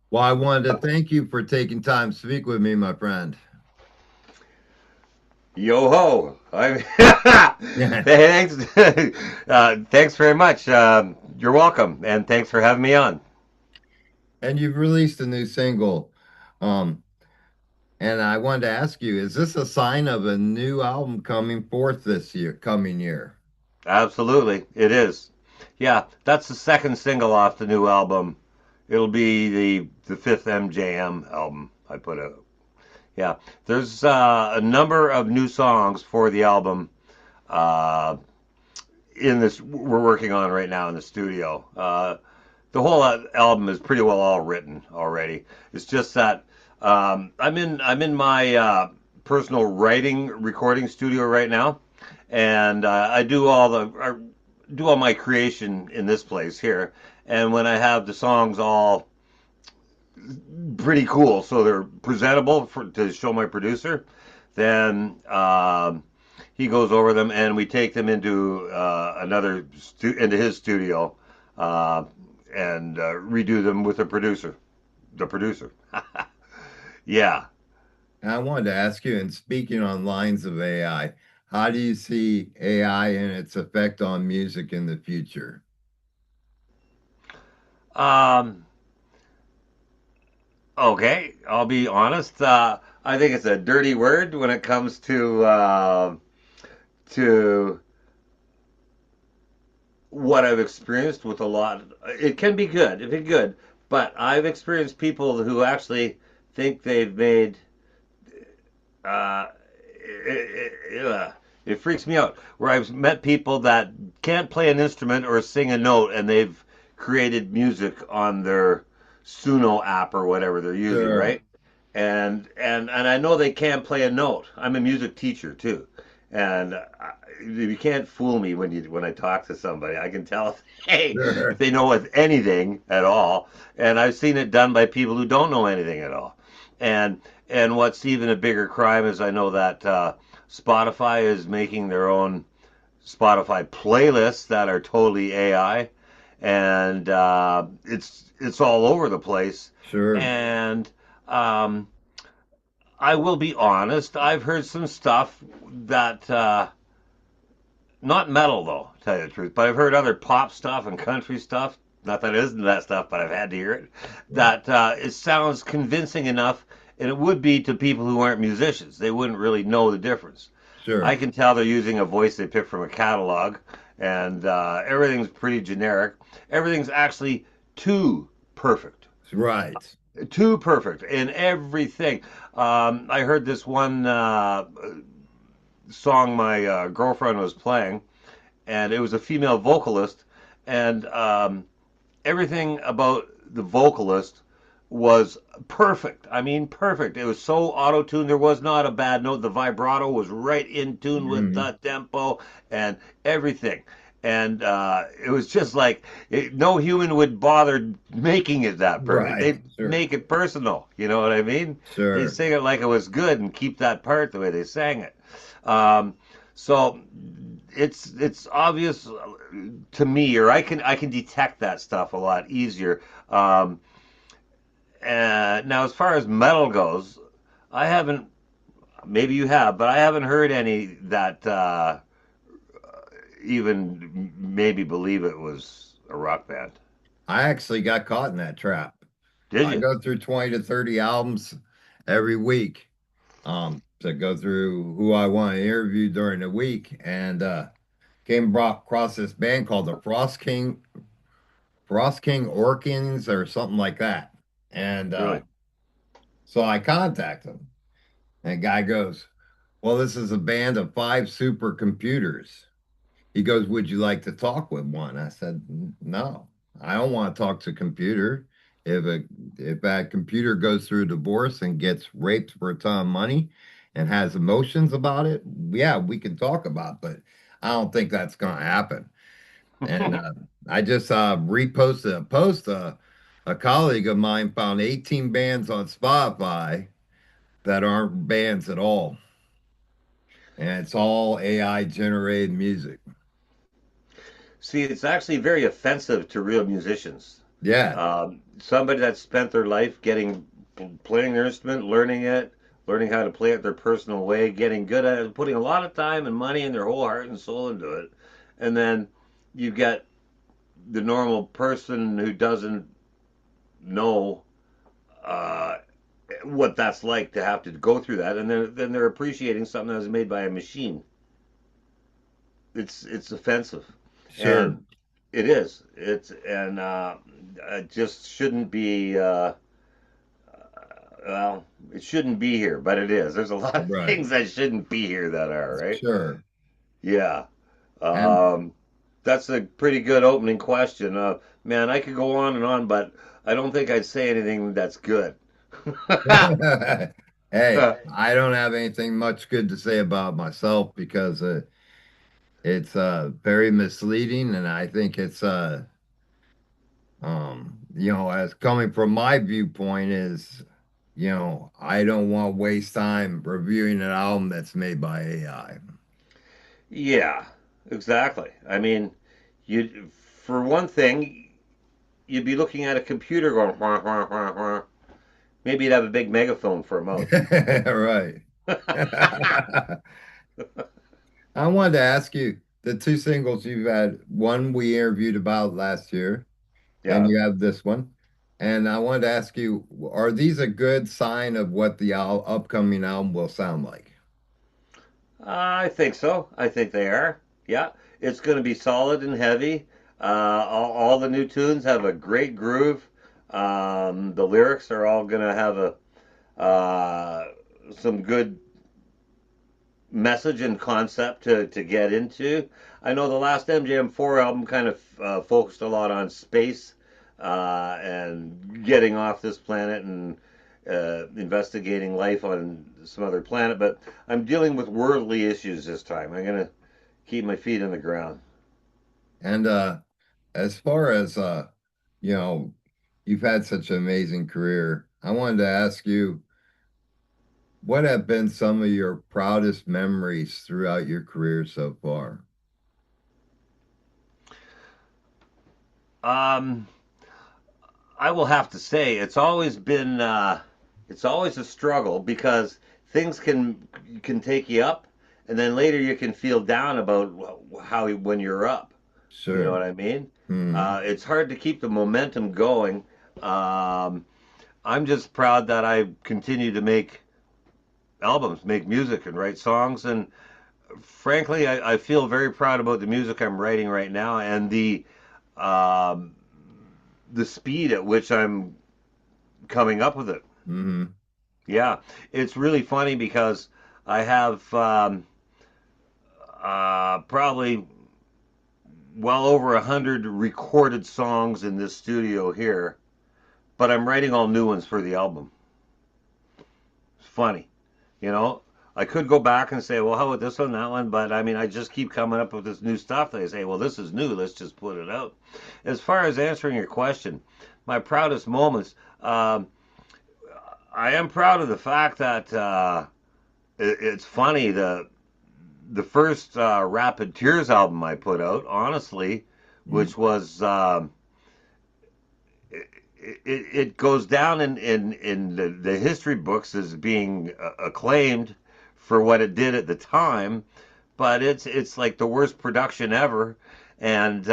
Well, I wanted to thank you for taking time to speak with me, my friend. Yo ho! I Yeah. thanks, thanks very much. You're welcome, and thanks for having me on. And you've released a new single. Um, and I wanted to ask you, is this a sign of a new album coming forth this year, coming year? Absolutely, it is. Yeah, that's the second single off the new album. It'll be the fifth MJM album I put out. Yeah, there's a number of new songs for the album. Uh, in this we're working on right now in the studio. The whole album is pretty well all written already. It's just that I'm in my personal writing recording studio right now, and I do all my creation in this place here. And when I have the songs all pretty cool, so they're presentable to show my producer, then he goes over them, and we take them into into his studio, uh, and redo them with the producer. Yeah. And I wanted to ask you, and speaking on lines of AI, how do you see AI and its effect on music in the future? Um, okay, I'll be honest. I think it's a dirty word when it comes to what I've experienced with a lot. It can be good, if it's good, but I've experienced people who actually think they've made. Uh, it freaks me out. Where I've met people that can't play an instrument or sing a note, and they've created music on their Suno app or whatever they're using, Sure. right? And I know they can't play a note. I'm a music teacher too, and you can't fool me when I talk to somebody. I can tell if Sure. they know anything at all, and I've seen it done by people who don't know anything at all. And and what's even a bigger crime is I know that Spotify is making their own Spotify playlists that are totally AI, and it's all over the place. Sure. And um, I will be honest, I've heard some stuff that not metal though, to tell you the truth, but I've heard other pop stuff and country stuff. Not that it isn't that stuff, but I've had to hear it. Right. That it sounds convincing enough, and it would be to people who aren't musicians. They wouldn't really know the difference. I Sure. can tell they're using a voice they picked from a catalog, and everything's pretty generic. Everything's actually too perfect, Right. too perfect in everything. I heard this one song my girlfriend was playing, and it was a female vocalist, and everything about the vocalist was perfect. I mean, perfect. It was so auto tuned. There was not a bad note. The vibrato was right in tune with Mhm. the tempo and everything. And it was just like no human would bother making it that perfect. Right. They Sure. make it personal. You know what I mean? They Sure. sing it like it was good and keep that part the way they sang it. Um, so it's obvious to me, or I can detect that stuff a lot easier. Now, as far as metal goes, I haven't. Maybe you have, but I haven't heard any that even maybe believe it was a rock band. I actually got caught in that trap. Did I you? go through 20 to 30 albums every week to go through who I want to interview during the week and across this band called the Frost King Orkins or something like that. And Really? so I contact him and guy goes, "Well, this is a band of five supercomputers." He goes, "Would you like to talk with one?" I said, "No, I don't want to talk to a computer. If a if that computer goes through a divorce and gets raped for a ton of money and has emotions about it, yeah, we can talk about, it, but I don't think that's going to happen." And I just reposted a post. A colleague of mine found 18 bands on Spotify that aren't bands at all, and it's all AI generated music. See, it's actually very offensive to real musicians. Yeah. Somebody that spent their life playing their instrument, learning it, learning how to play it their personal way, getting good at it, putting a lot of time and money and their whole heart and soul into it, and then you get the normal person who doesn't know uh, what that's like to have to go through that, and then they're appreciating something that was made by a machine. It's offensive, Sure. and it is. It's and it just shouldn't be. Well, it shouldn't be here, but it is. There's a lot of Right. things that shouldn't be here that are, right? Sure. Yeah. And Um, that's a pretty good opening question. Man, I could go on and on, but I don't think I'd say anything that's good. hey, I don't have anything much good to say about myself because it's very misleading, and I think it's as coming from my viewpoint is, I don't want to waste time reviewing an album that's made by AI. Yeah, exactly. I mean, you for one thing, you'd be looking at a computer going wah, wah, wah, wah. Maybe you'd have a big megaphone for a mouth. Right. I wanted to ask you the two singles you've had, one we interviewed about last year, and Yeah, you have this one. And I wanted to ask you, are these a good sign of what the upcoming album will sound like? I think so. I think they are. Yeah, it's going to be solid and heavy. All the new tunes have a great groove. The lyrics are all going to have some good message and concept to get into. I know the last MJM4 album kind of focused a lot on space and getting off this planet and investigating life on some other planet, but I'm dealing with worldly issues this time. I'm going to keep my feet on the ground. And as far as you know, you've had such an amazing career. I wanted to ask you, what have been some of your proudest memories throughout your career so far? Um, I will have to say it's always a struggle because things can take you up, and then later you can feel down about how when you're up. You know Sure. what I mean? Hmm. It's hard to keep the momentum going. Um, I'm just proud that I continue to make albums, make music, and write songs. And frankly, I feel very proud about the music I'm writing right now and um, the speed at which I'm coming up with it. Hmm. Yeah, it's really funny because I have probably well over 100 recorded songs in this studio here, but I'm writing all new ones for the album. It's funny, you know. I could go back and say, well, how about this one, that one? But I mean, I just keep coming up with this new stuff. They say, well, this is new. Let's just put it out. As far as answering your question, my proudest moments, I am proud of the fact that it's funny the first Rapid Tears album I put out, honestly, which was it goes down in the history books as being acclaimed for what it did at the time, but it's like the worst production ever, and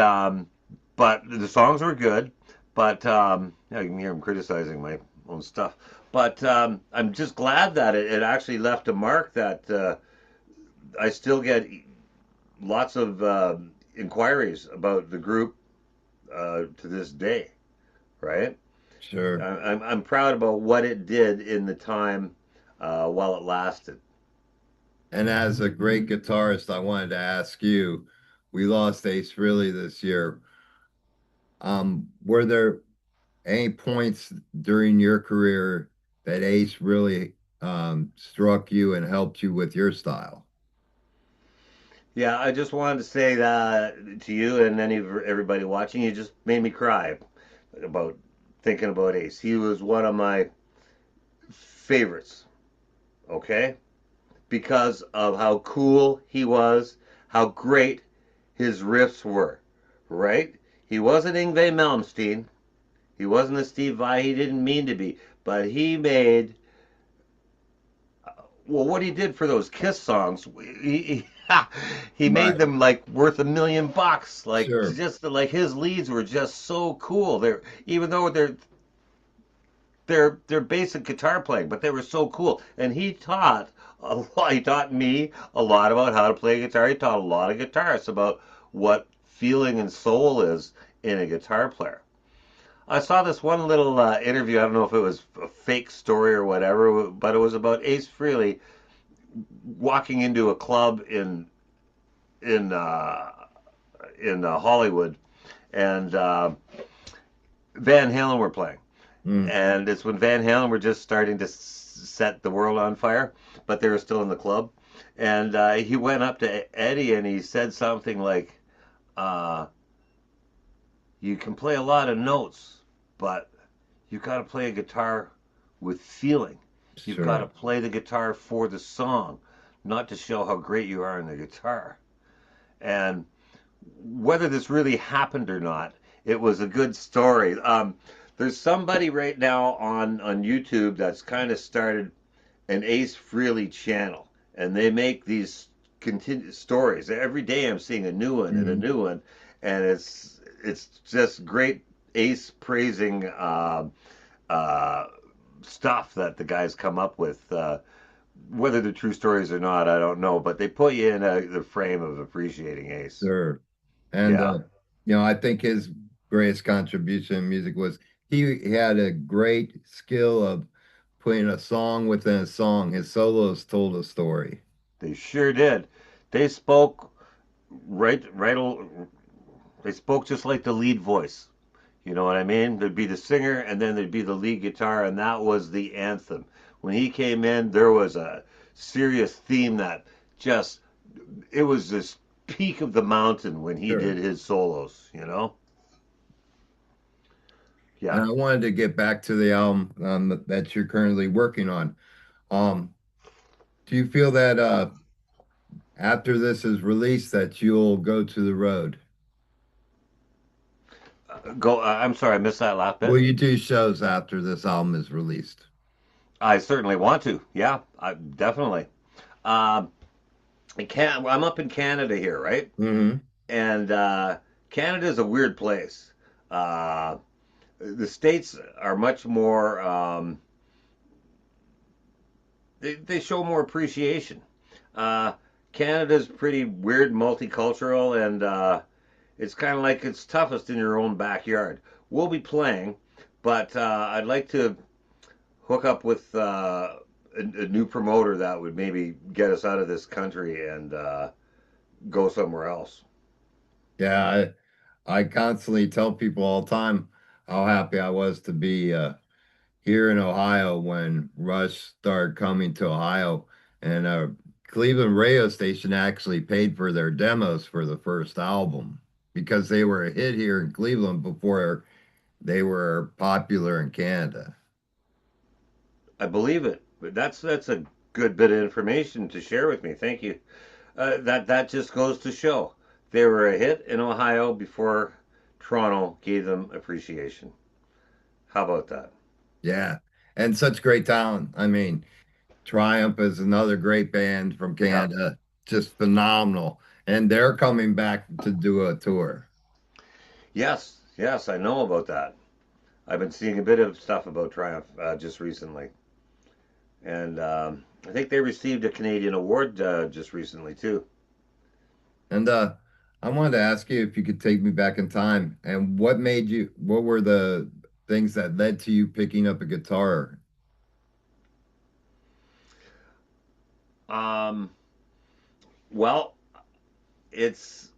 but the songs were good, but yeah, you can hear him criticizing my own stuff. But I'm just glad that it actually left a mark that I still get lots of inquiries about the group to this day, right? Sure. I'm proud about what it did in the time while it lasted. And as a great guitarist, I wanted to ask you, we lost Ace Frehley this year. Were there any points during your career that Ace really struck you and helped you with your style? Yeah, I just wanted to say that to you and everybody watching. You just made me cry about thinking about Ace. He was one of my favorites. Okay, because of how cool he was, how great his riffs were. Right? He wasn't Yngwie Malmsteen. He wasn't a Steve Vai. He didn't mean to be, but he made well what he did for those Kiss songs. He made Right. them like worth $1 million. Like Sure. just like his leads were just so cool. They're even though they're basic guitar playing, but they were so cool. And he taught a lot. He taught me a lot about how to play guitar. He taught a lot of guitarists about what feeling and soul is in a guitar player. I saw this one little interview. I don't know if it was a fake story or whatever, but it was about Ace Frehley walking into a club in uh, in Hollywood, and Van Halen were playing, Mm, and it's when Van Halen were just starting to set the world on fire, but they were still in the club. And he went up to Eddie and he said something like, uh, "You can play a lot of notes, but you got to play a guitar with feeling. You've got to sure. play the guitar for the song, not to show how great you are on the guitar." And whether this really happened or not, it was a good story. There's somebody right now on YouTube that's kind of started an Ace Frehley channel, and they make these continued stories. Every day I'm seeing a new one and a Mm, new one, and it's just great Ace praising uh, stuff that the guys come up with. Whether they're true stories or not, I don't know, but they put you in the frame of appreciating Ace. sure. And Yeah, I think his greatest contribution in music was he had a great skill of putting a song within a song. His solos told a story. they sure did. They spoke right. They spoke just like the lead voice. You know what I mean? There'd be the singer, and then there'd be the lead guitar, and that was the anthem. When he came in, there was a serious theme that just it was this peak of the mountain when he Sure. did his solos. And Yeah. I wanted to get back to the album that you're currently working on. Um, do you feel that after this is released that you'll go to the road? Go. I'm sorry, I missed that last Will bit. you do shows after this album is released? I certainly want to. Yeah, definitely. Um, I'm up in Canada here, right? Hmm. And Canada is a weird place. Uh, the states are much more. They show more appreciation. Uh, Canada's pretty weird, multicultural, and it's kind of like it's toughest in your own backyard. We'll be playing, but I'd like to hook up with a new promoter that would maybe get us out of this country and go somewhere else. Yeah, I constantly tell people all the time how happy I was to be here in Ohio when Rush started coming to Ohio, and Cleveland radio station actually paid for their demos for the first album because they were a hit here in Cleveland before they were popular in Canada. I believe it. But that's a good bit of information to share with me. Thank you. That just goes to show they were a hit in Ohio before Toronto gave them appreciation. How about that? Yeah, and such great talent. I mean, Triumph is another great band from Yeah. Canada, just phenomenal. And they're coming back to do a tour. Yes. Yes, I know about that. I've been seeing a bit of stuff about Triumph just recently, and I think they received a Canadian award just recently too. And I wanted to ask you if you could take me back in time and what were the things that led to you picking up a guitar? Um, well, it's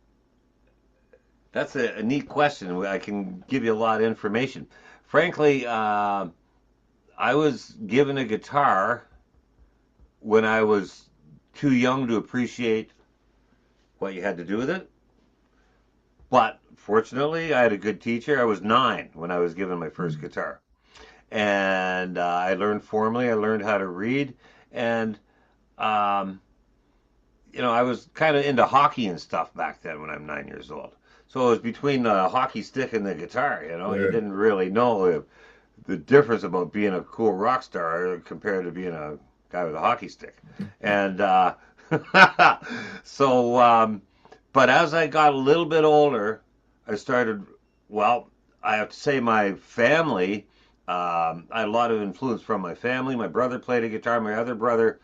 that's a neat question. I can give you a lot of information. Frankly, I was given a guitar when I was too young to appreciate what you had to do with it. But fortunately, I had a good teacher. I was 9 when I was given my first Hmm. guitar. And I learned formally, I learned how to read. And, I was kind of into hockey and stuff back then when I'm 9 years old. So it was between the hockey stick and the guitar. You Sure. didn't really know the difference about being a cool rock star compared to being a guy with a hockey stick. And so, but as I got a little bit older, I started, well, I have to say my family, I had a lot of influence from my family. My brother played a guitar. My other brother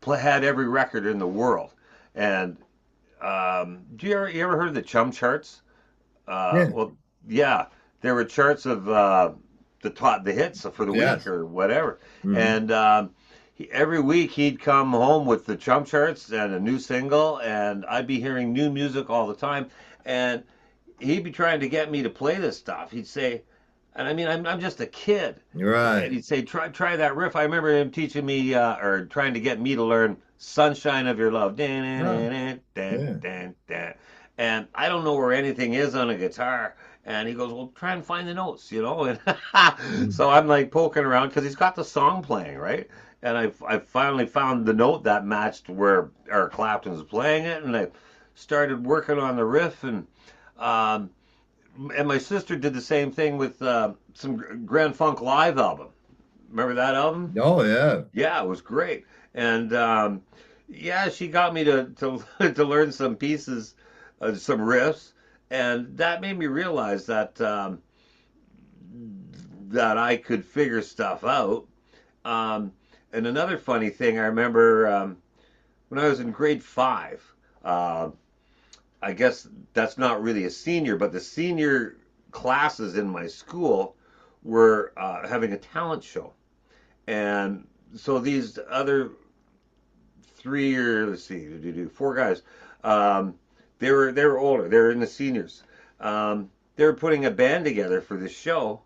had every record in the world. And you ever heard of the Chum charts? Yeah. Well, yeah, there were charts of the hits for the week Yes. or whatever, Hmm. and every week he'd come home with the Chum charts and a new single, and I'd be hearing new music all the time, and he'd be trying to get me to play this stuff. He'd say, and I mean, I'm just a kid, and Right. he'd say, try that riff. I remember him teaching me or trying to get me to learn "Sunshine of Your Love," Oh, yeah. and I don't know where anything is on a guitar. And he goes, well, try and find the notes. And Mm. so I'm like poking around because he's got the song playing, right? And I finally found the note that matched where Eric Clapton was playing it, and I started working on the riff, um, and my sister did the same thing with some Grand Funk Live album. Remember that album? Oh, yeah. Yeah, it was great. And yeah, she got me to to learn some pieces, some riffs, and that made me realize that I could figure stuff out. Um, and another funny thing, I remember when I was in grade 5. Uh, I guess that's not really a senior, but the senior classes in my school were having a talent show, and so these other three or let's see, four guys. Um, they were older. They were in the seniors. They were putting a band together for this show,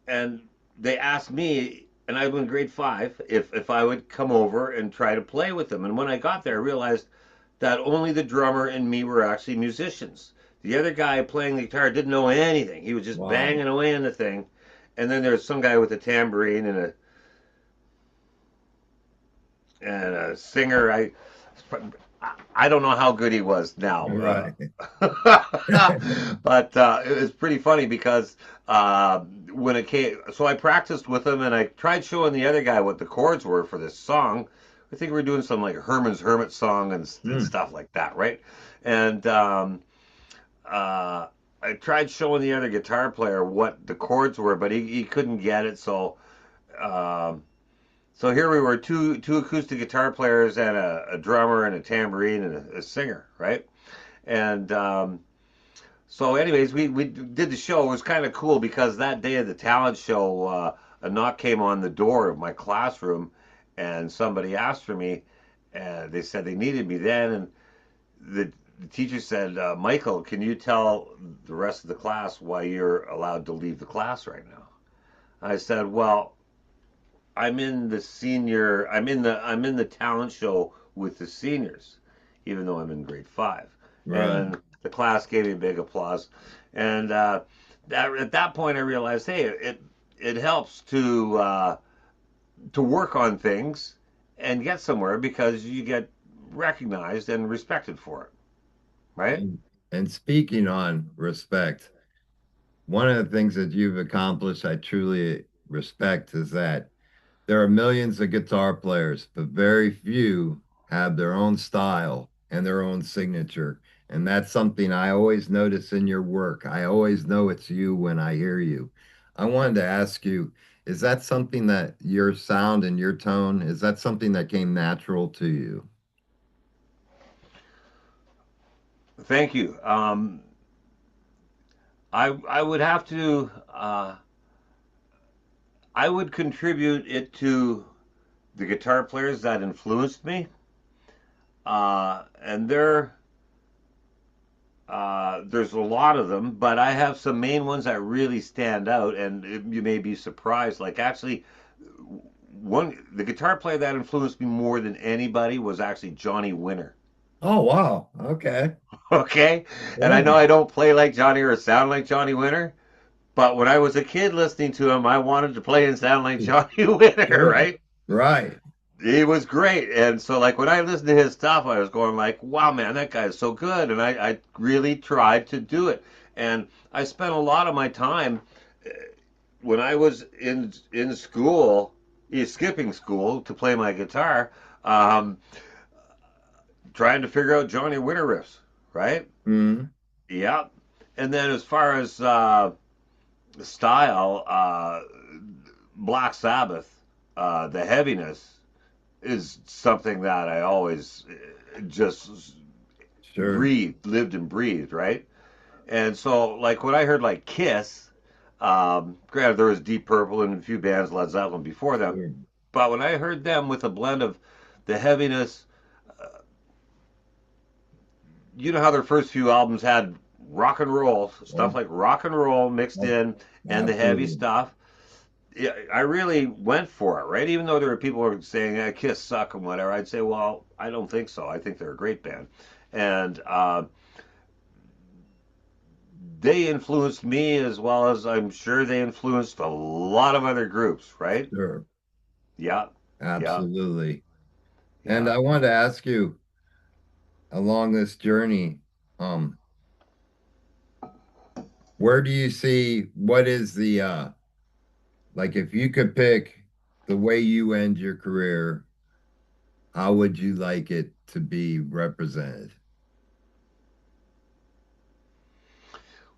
and they asked me, and I was in grade 5, if I would come over and try to play with them. And when I got there, I realized that only the drummer and me were actually musicians. The other guy playing the guitar didn't know anything. He was just Wow. banging away on the thing. And then there's some guy with a tambourine and a singer. I don't know how good he was now, Right. but it was pretty funny because when it came, so I practiced with him and I tried showing the other guy what the chords were for this song. I think we were doing some like Herman's Hermit song and Hmm. stuff like that, right? And uh, I tried showing the other guitar player what the chords were, but he couldn't get it. Um, so here we were, two acoustic guitar players and a drummer and a tambourine and a singer, right? And so, anyways, we did the show. It was kind of cool because that day of the talent show, a knock came on the door of my classroom, and somebody asked for me, and they said they needed me then, and the teacher said, Michael, can you tell the rest of the class why you're allowed to leave the class right now? I said, well, I'm in the talent show with the seniors, even though I'm in grade 5. Right. And the class gave me a big applause. And at that point, I realized, hey, it helps to work on things and get somewhere because you get recognized and respected for it, right? And, and speaking on respect, one of the things that you've accomplished, I truly respect, is that there are millions of guitar players, but very few have their own style and their own signature. And that's something I always notice in your work. I always know it's you when I hear you. I wanted to ask you, is that something that your sound and your tone, is that something that came natural to you? Thank you. I would have to I would contribute it to the guitar players that influenced me, and there's a lot of them, but I have some main ones that really stand out, and you may be surprised. Like actually, the guitar player that influenced me more than anybody was actually Johnny Winter. Oh, wow. Okay. Okay, and I Yeah. know I don't play like Johnny or sound like Johnny Winter, but when I was a kid listening to him, I wanted to play and sound like Johnny Winter, Sure. right? Right. he was great. And so, like, when I listened to his stuff, I was going like, "Wow, man, that guy is so good." And I really tried to do it. And I spent a lot of my time when I was in school, skipping school to play my guitar, um, trying to figure out Johnny Winter riffs, right? Mm, Yeah. And then as far as style, Black Sabbath, the heaviness is something that I always just sure. lived and breathed, right? And so, like when I heard like Kiss, granted there was Deep Purple and a few bands, Led Zeppelin before them, Sure. but when I heard them with a blend of the heaviness, you know how their first few albums had rock and roll stuff Oh, like rock and roll mixed oh, in, and the heavy absolutely. stuff. Yeah, I really went for it, right? Even though there were people who were saying Kiss suck and whatever, I'd say, well, I don't think so. I think they're a great band, and they influenced me as well as I'm sure they influenced a lot of other groups, right? Sure. Yeah, yeah, Absolutely. And yeah. I wanted to ask you along this journey, um, where do you see what is the like if you could pick the way you end your career, how would you like it to be represented?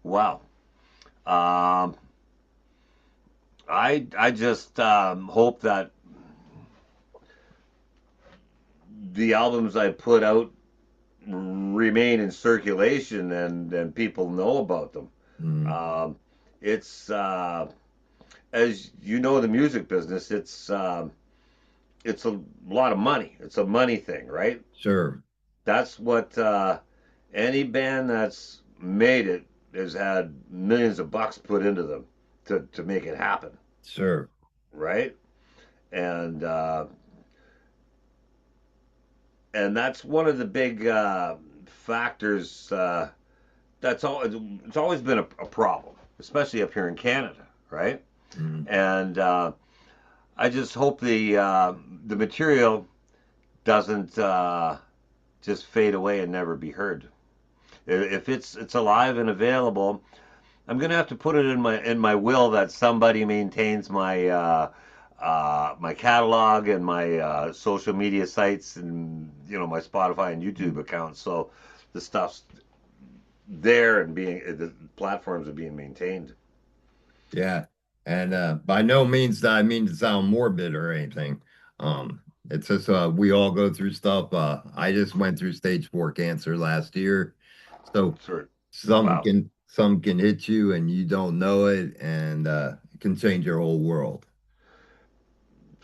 Wow. Um, I just hope that the albums I put out remain in circulation and people know about them. Mm, Um, it's as you know, the music business. It's a lot of money. It's a money thing, right? sure, That's what any band that's made it has had millions of bucks put into them to make it happen, sure. right? And and that's one of the big factors. It's always been a problem, especially up here in Canada, right? Mm, And I just hope the material doesn't just fade away and never be heard. If it's alive and available, I'm gonna have to put it in my will that somebody maintains my catalog and my social media sites and my Spotify and YouTube mm. accounts. So the stuff's there and the platforms are being maintained. Yeah. And by no means do I mean to sound morbid or anything. It's just we all go through stuff. I just went through stage 4 cancer last year. So Sure. some Wow. can hit you and you don't know it, and it can change your whole world.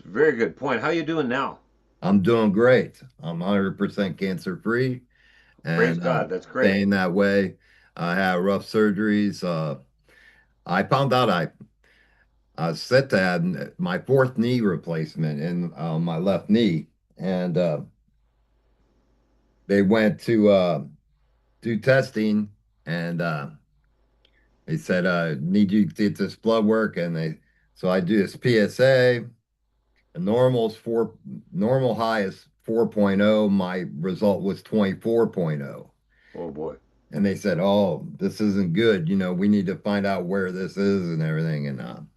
Very good point. How you doing now? I'm doing great. I'm 100% cancer free Praise and God. That's great. staying that way. I had rough surgeries. I found out I was set to have my fourth knee replacement in my left knee, and they went to do testing, and they said, "Need you to get this blood work," and so I do this PSA. The normal high is 4.0. My result was 24.0. Oh boy. And they said, "Oh, this isn't good. We need to find out where this is and everything." And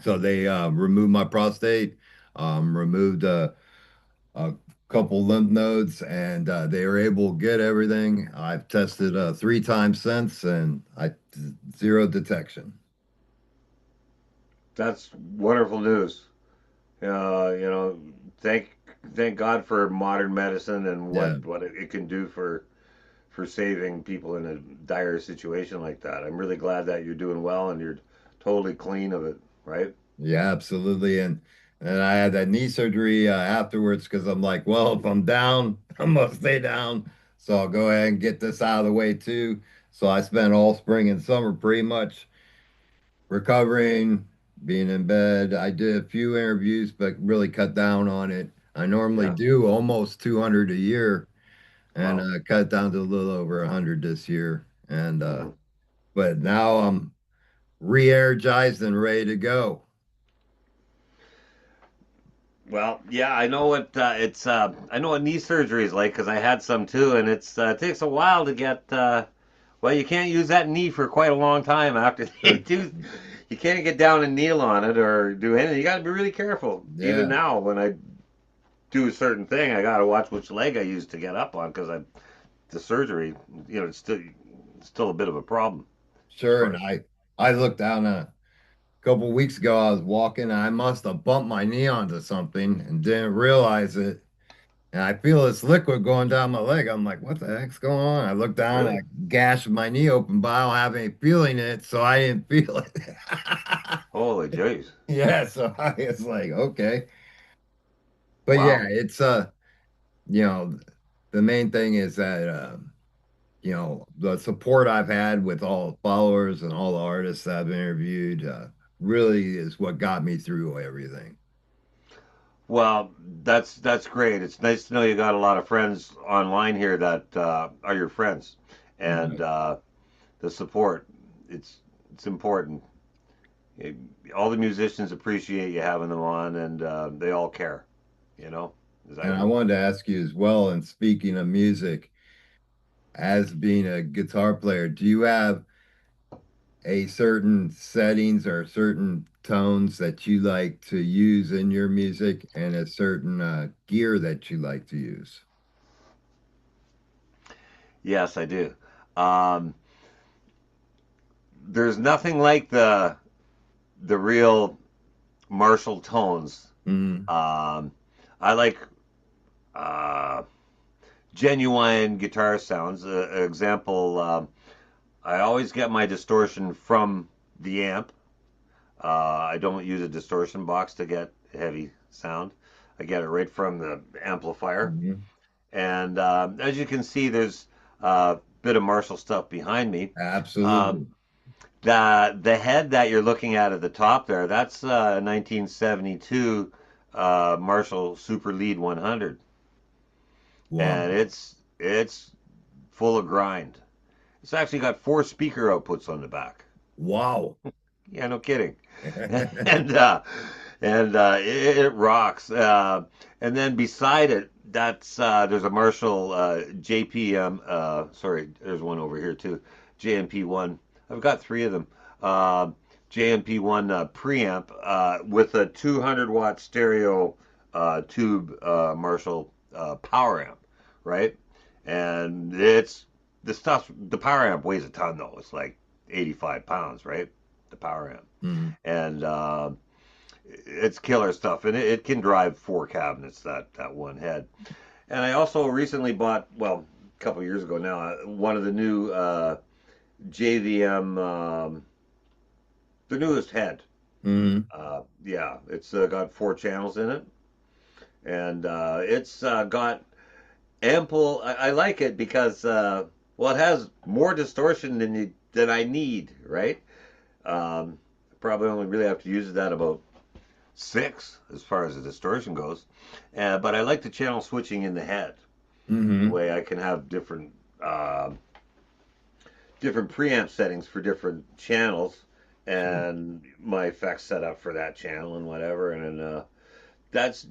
so they removed my prostate, removed a couple lymph nodes, and they were able to get everything. I've tested 3 times since, and I zero detection. That's wonderful news. You know, thank thank God for modern medicine and Yeah, what it can do for saving people in a dire situation like that. I'm really glad that you're doing well and you're totally clean of it, right? yeah, absolutely. And I had that knee surgery afterwards because I'm like, well, if I'm down, I'm gonna stay down. So I'll go ahead and get this out of the way too. So I spent all spring and summer pretty much recovering, being in bed. I did a few interviews, but really cut down on it. I normally Yeah. do almost 200 a year and Wow. cut down to a little over 100 this year. And Hmm. but now I'm re-energized and ready to go. Well, yeah, I know what it's. I know what knee surgery is like because I had some too, and it takes a while to get. Well, you can't use that knee for quite a long time after they do. You can't get down and kneel on it or do anything. You got to be really careful. Even Yeah, now, when I do a certain thing, I got to watch which leg I use to get up on because I the surgery. It's still a bit of a problem as sure. far And as. I looked down a couple weeks ago. I was walking. I must have bumped my knee onto something and didn't realize it. And I feel this liquid going down my leg. I'm like, what the heck's going on? I look down, I Really? gashed my knee open, but I don't have any feeling in it, so I didn't feel it. Holy jeez! Yeah, so I was like, okay. But yeah, Wow. it's you know, the main thing is that the support I've had with all the followers and all the artists that I've interviewed really is what got me through everything. Well, that's great. It's nice to know you got a lot of friends online here that are your friends, and Yeah. the support. It's it's important. It- all the musicians appreciate you having them on, and they all care. You know, is And that I wanted to ask you as well, and speaking of music, as being a guitar player, do you have a certain settings or certain tones that you like to use in your music and a certain gear that you like to use? yes, I do. Um, there's nothing like the real Marshall tones. Mm, Um, I like uh, genuine guitar sounds. Example. I always get my distortion from the amp. I don't use a distortion box to get heavy sound. I get it right from the amplifier. mhm. And as you can see, there's a bit of Marshall stuff behind me. Um, Absolutely. the head that you're looking at the top there, that's 1972 Marshall Super Lead 100, and Wow. it's full of grind. It's actually got four speaker outputs on the back. Wow. Yeah, no kidding. and uh, it rocks. And then beside it, that's there's a Marshall JPM. Sorry, there's one over here too. JMP1. I've got three of them. Uh, JMP1 preamp with a 200-watt stereo tube Marshall power amp, right? And the power amp weighs a ton though. It's like 85 pounds, right? The power amp, Mhm. and it's killer stuff, and it can drive four cabinets that one head. And I also recently bought, well, a couple years ago now, one of the new JVM, the newest head. Mhm. Yeah, it's got four channels in it, and it's got ample. I like it because well, it has more distortion than I need, right? Um, Probably only really have to use that about six as far as the distortion goes. But I like the channel switching in the head. The Mhm. way I can have uh, different preamp settings for different channels, Sure. and my effects set up for that channel and whatever. And that's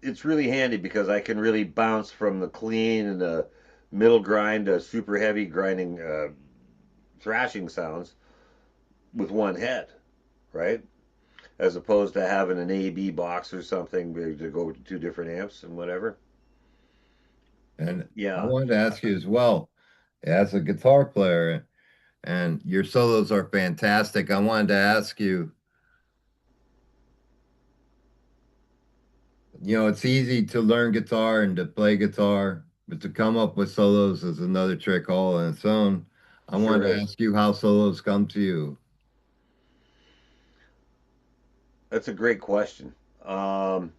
it's really handy because I can really bounce from the clean and the middle grind to super heavy grinding thrashing sounds with one head, right? As opposed to having an A/B box or something to go to two different amps and whatever. And I Yeah. wanted to ask you as well, as a guitar player, and your solos are fantastic. I wanted to ask you, it's easy to learn guitar and to play guitar, but to come up with solos is another trick all on its own. I Sure wanted to is. ask you how solos come to you. That's a great question. Um,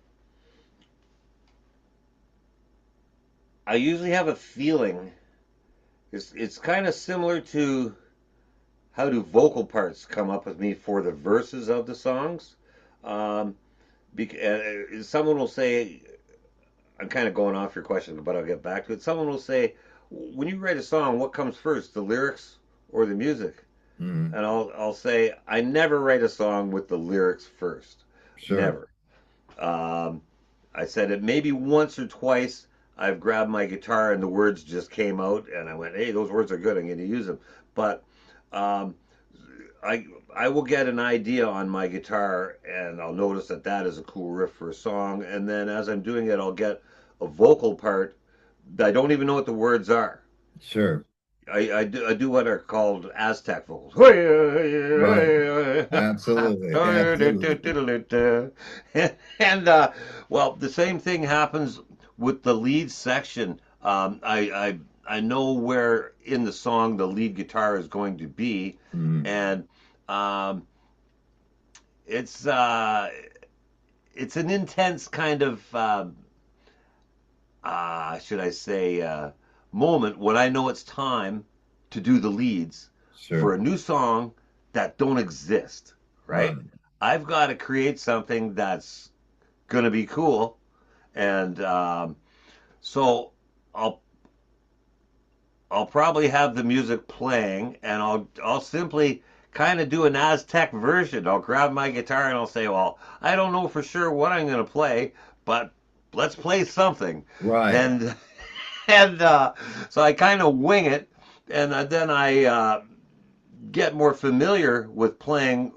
I usually have a feeling. It's kind of similar to how do vocal parts come up with me for the verses of the songs. Um, Someone will say, I'm kind of going off your question, but I'll get back to it. Someone will say, when you write a song, what comes first, the lyrics or the music? Mhm. And I'll say, I never write a song with the lyrics first. Sure. Never. Um, I said it maybe once or twice. I've grabbed my guitar and the words just came out, and I went, "Hey, those words are good. I'm going to use them." But um, I I will get an idea on my guitar, and I'll notice that that is a cool riff for a song, and then as I'm doing it, I'll get a vocal part that I don't even know what the words are. Sure. I do what are called Aztec vocals. Right. Absolutely. Absolutely. And well, the same thing happens with the lead section. I know where in the song the lead guitar is going to be, Mm, and um, it's uh, it's an intense kind of should I say moment when I know it's time to do the leads for a sure. new song that don't exist, right? Right. I've got to create something that's gonna be cool, and so I'll I'll probably have the music playing, and I'll simply kind of do an Aztec version. I'll grab my guitar and I'll say, well, I don't know for sure what I'm gonna play, but let's play something, Right. and and so I kind of wing it, and then I get more familiar with playing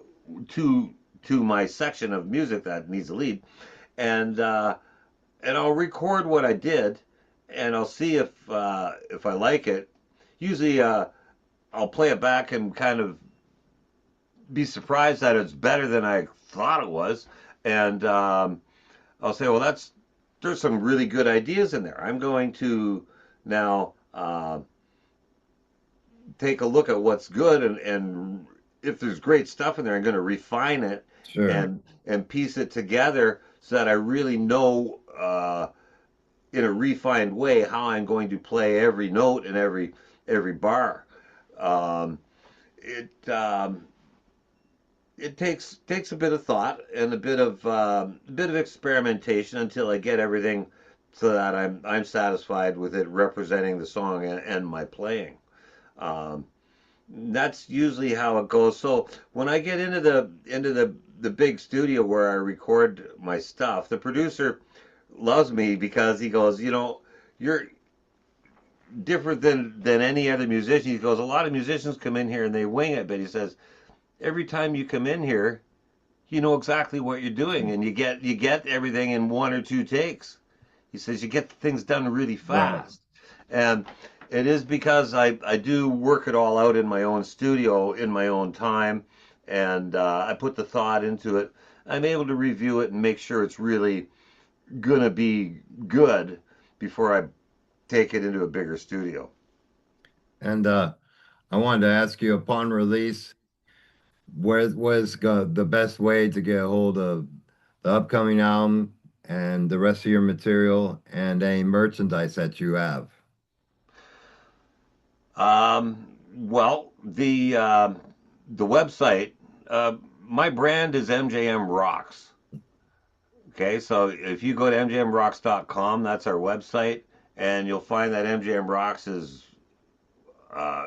to to my section of music that needs a lead, and and I'll record what I did, and I'll see if I like it. Usually, I'll play it back and kind of be surprised that it's better than I thought it was, and I'll say, well, that's there's some really good ideas in there. I'm going to now take a look at what's good, and if there's great stuff in there, I'm going to refine it Sure. and piece it together so that I really know in a refined way how I'm going to play every note and every bar. Um, it it takes a bit of thought and a bit of experimentation until I get everything so that I'm satisfied with it representing the song and my playing. Um, that's usually how it goes. So when I get into the big studio where I record my stuff, the producer loves me because he goes, you know, you're different than any other musician. He goes, a lot of musicians come in here and they wing it, but he says every time you come in here, you know exactly what you're doing, and you get everything in one or two takes. He says you get things done really Right. fast, and it is because I do work it all out in my own studio in my own time, and I put the thought into it. I'm able to review it and make sure it's really gonna be good before I take it into a bigger studio. And I wanted to ask you upon release, the best way to get a hold of the upcoming album and the rest of your material and any merchandise that you have? Well, the website, my brand is MJM Rocks. Okay, so if you go to mjmrocks.com, that's our website, and you'll find that MJM Rocks is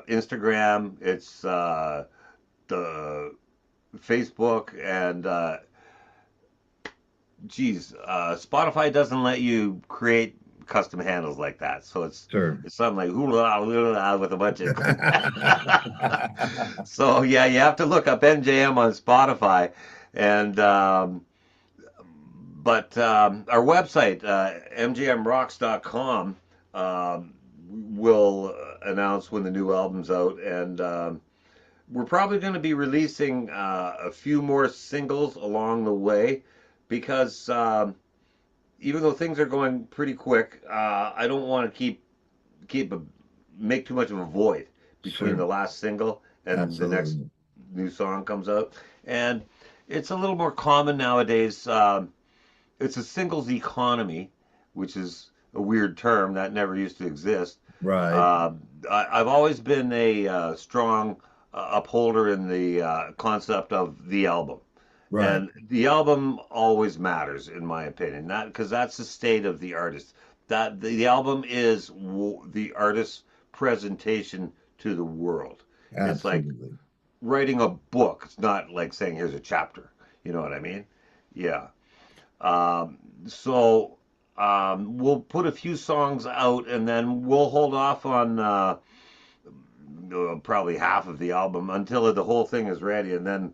Instagram, it's the Facebook, and geez, Spotify doesn't let you create custom handles like that, so Sure. it's something like hula hula with a bunch of. So yeah, you have to look up MJM on Spotify, and but our website, mjmrocks.com, will announce when the new album's out, and we're probably going to be releasing a few more singles along the way because even though things are going pretty quick, I don't want to keep a, make too much of a void between the Sure. last single and the next Absolutely. new song comes out, and it's a little more common nowadays. It's a singles economy, which is a weird term that never used to exist. Right. Uh, I've always been a strong upholder in the concept of the album, Right. and the album always matters, in my opinion. That because that's the state of the artist. That the album is the artist's presentation to the world. It's like Absolutely. writing a book. It's not like saying here's a chapter. You know what I mean? Yeah. So We'll put a few songs out, and then we'll hold off on probably half of the album until the whole thing is ready, and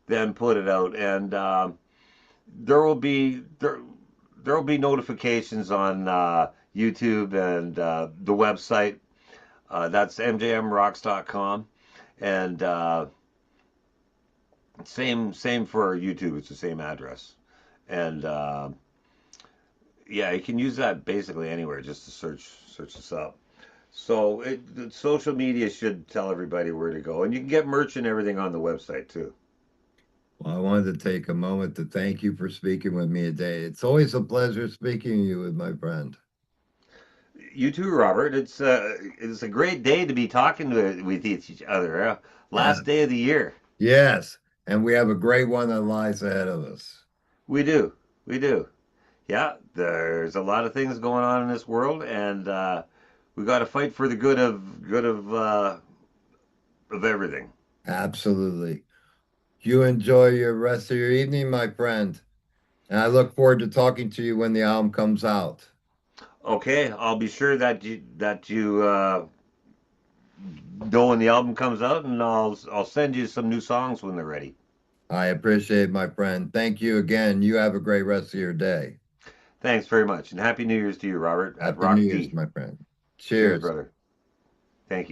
then put it out. And there will be there will be notifications on YouTube and the website. That's mjmrocks.com, and same for YouTube. It's the same address, and yeah, you can use that basically anywhere just to search this up. So the social media should tell everybody where to go, and you can get merch and everything on the website too. Well, I wanted to take a moment to thank you for speaking with me today. It's always a pleasure speaking to you with my friend. You too, Robert. It's a great day to be talking with each other. Yeah. Last day of the year. Yes. And we have a great one that lies ahead of us. We do, we do. Yeah, there's a lot of things going on in this world, and we got to fight for the good of everything. Absolutely. You enjoy your rest of your evening, my friend. And I look forward to talking to you when the album comes out. Okay, I'll be sure that you know when the album comes out, and I'll send you some new songs when they're ready. I appreciate it, my friend. Thank you again. You have a great rest of your day. Thanks very much, and Happy New Year's to you, Robert, at Happy New Rock Year's, D. my friend. Cheers, Cheers. brother. Thank you.